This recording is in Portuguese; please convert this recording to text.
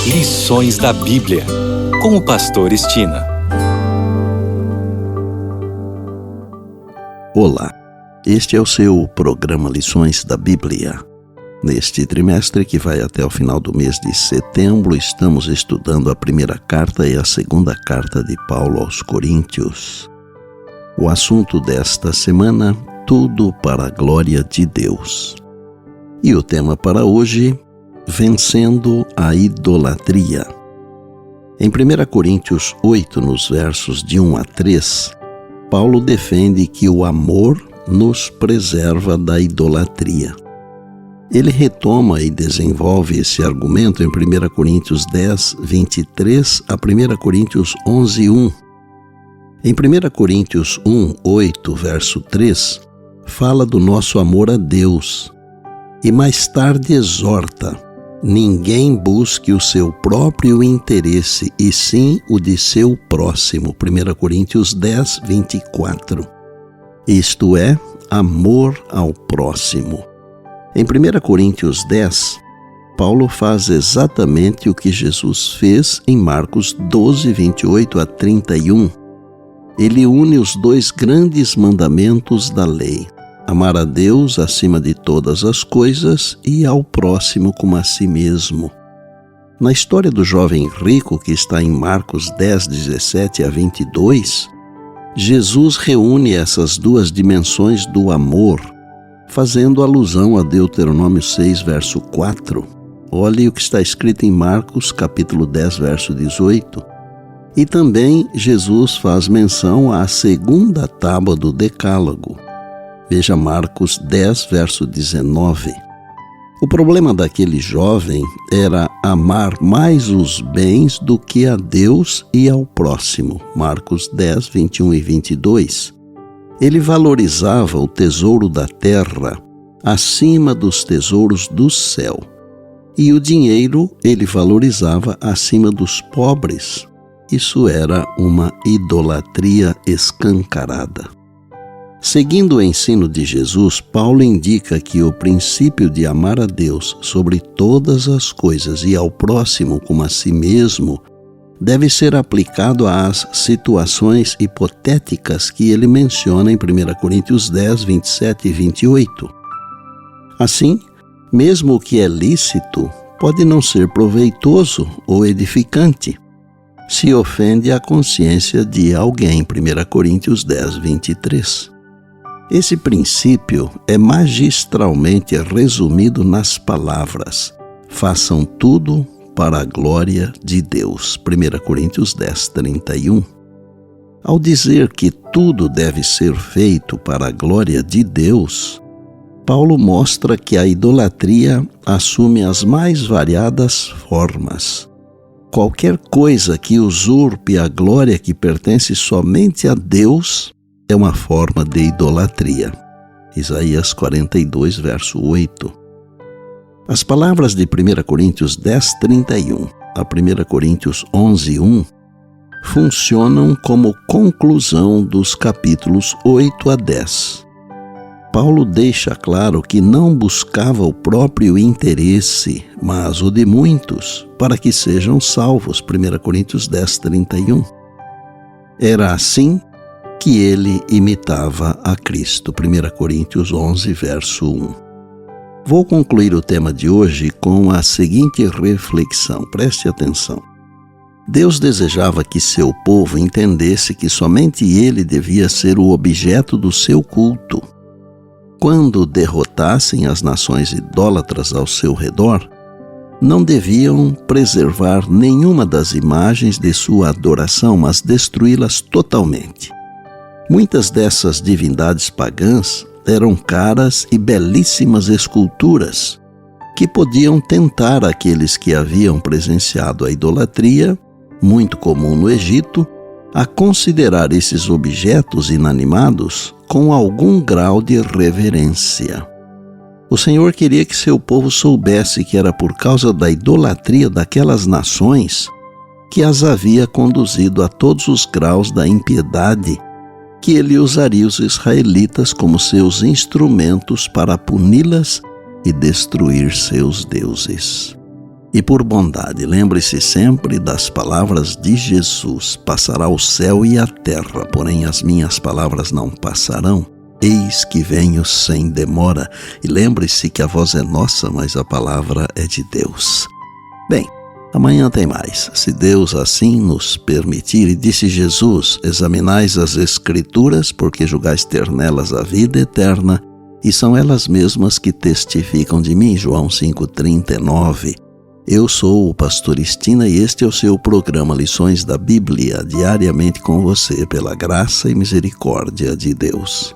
Lições da Bíblia, com o pastor Estina. Olá, este é o seu programa Lições da Bíblia. Neste trimestre, que vai até o final do mês de setembro, estamos estudando a primeira carta e a segunda carta de Paulo aos Coríntios. O assunto desta semana, tudo para a glória de Deus. E o tema para hoje, vencendo a idolatria. Em 1 Coríntios 8, nos versos de 1 a 3, Paulo defende que o amor nos preserva da idolatria. Ele retoma e desenvolve esse argumento em 1 Coríntios 10, 23 a 1 Coríntios 11, 1. Em 1 Coríntios 1, 8, verso 3, fala do nosso amor a Deus e mais tarde exorta: ninguém busque o seu próprio interesse, e sim o de seu próximo. 1 Coríntios 10, 24. Isto é, amor ao próximo. Em 1 Coríntios 10, Paulo faz exatamente o que Jesus fez em Marcos 12, 28 a 31. Ele une os dois grandes mandamentos da lei: amar a Deus acima de todas as coisas e ao próximo como a si mesmo. Na história do jovem rico, que está em Marcos 10, 17 a 22, Jesus reúne essas duas dimensões do amor, fazendo alusão a Deuteronômio 6, verso 4. Olhe o que está escrito em Marcos, capítulo 10, verso 18. E também Jesus faz menção à segunda tábua do Decálogo. Veja Marcos 10, verso 19. O problema daquele jovem era amar mais os bens do que a Deus e ao próximo. Marcos 10, 21 e 22. Ele valorizava o tesouro da terra acima dos tesouros do céu. E o dinheiro ele valorizava acima dos pobres. Isso era uma idolatria escancarada. Seguindo o ensino de Jesus, Paulo indica que o princípio de amar a Deus sobre todas as coisas e ao próximo como a si mesmo deve ser aplicado às situações hipotéticas que ele menciona em 1 Coríntios 10, 27 e 28. Assim, mesmo o que é lícito pode não ser proveitoso ou edificante, se ofende a consciência de alguém. 1 Coríntios 10, 23. Esse princípio é magistralmente resumido nas palavras: façam tudo para a glória de Deus. 1 Coríntios 10, 31. Ao dizer que tudo deve ser feito para a glória de Deus, Paulo mostra que a idolatria assume as mais variadas formas. Qualquer coisa que usurpe a glória que pertence somente a Deus é uma forma de idolatria. Isaías 42, verso 8. As palavras de 1 Coríntios 10, 31 a 1 Coríntios 11, 1 funcionam como conclusão dos capítulos 8 a 10. Paulo deixa claro que não buscava o próprio interesse, mas o de muitos, para que sejam salvos. 1 Coríntios 10, 31. Era assim que ele imitava a Cristo. 1 Coríntios 11, verso 1. Vou concluir o tema de hoje com a seguinte reflexão. Preste atenção. Deus desejava que seu povo entendesse que somente ele devia ser o objeto do seu culto. Quando derrotassem as nações idólatras ao seu redor, não deviam preservar nenhuma das imagens de sua adoração, mas destruí-las totalmente. Muitas dessas divindades pagãs eram caras e belíssimas esculturas que podiam tentar aqueles que haviam presenciado a idolatria, muito comum no Egito, a considerar esses objetos inanimados com algum grau de reverência. O Senhor queria que seu povo soubesse que era por causa da idolatria daquelas nações que as havia conduzido a todos os graus da impiedade, que ele usaria os israelitas como seus instrumentos para puni-las e destruir seus deuses. E por bondade, lembre-se sempre das palavras de Jesus: passará o céu e a terra, porém as minhas palavras não passarão. Eis que venho sem demora. E lembre-se que a voz é nossa, mas a palavra é de Deus. Bem, amanhã tem mais, se Deus assim nos permitir. E disse Jesus: examinais as Escrituras, porque julgais ter nelas a vida eterna, e são elas mesmas que testificam de mim. João 5,39. Eu sou o pastor Estina e este é o seu programa Lições da Bíblia, diariamente com você, pela graça e misericórdia de Deus.